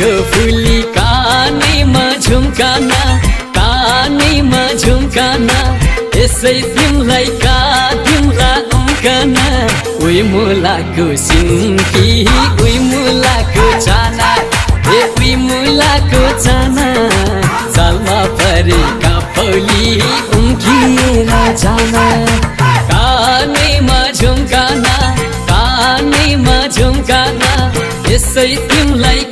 मुलाको फुली कानैमा झुम्काना कानैमा झुम्काना यसै तिमलाई का तिमला उम्कना उही मुलाको सिन्की उही मुलाको चाना उही मुलाको चाना जालमा परेका पौली उम्किएर जाना कानैमा झुम्काना कानैमा झुम्काना यसै तिमलाई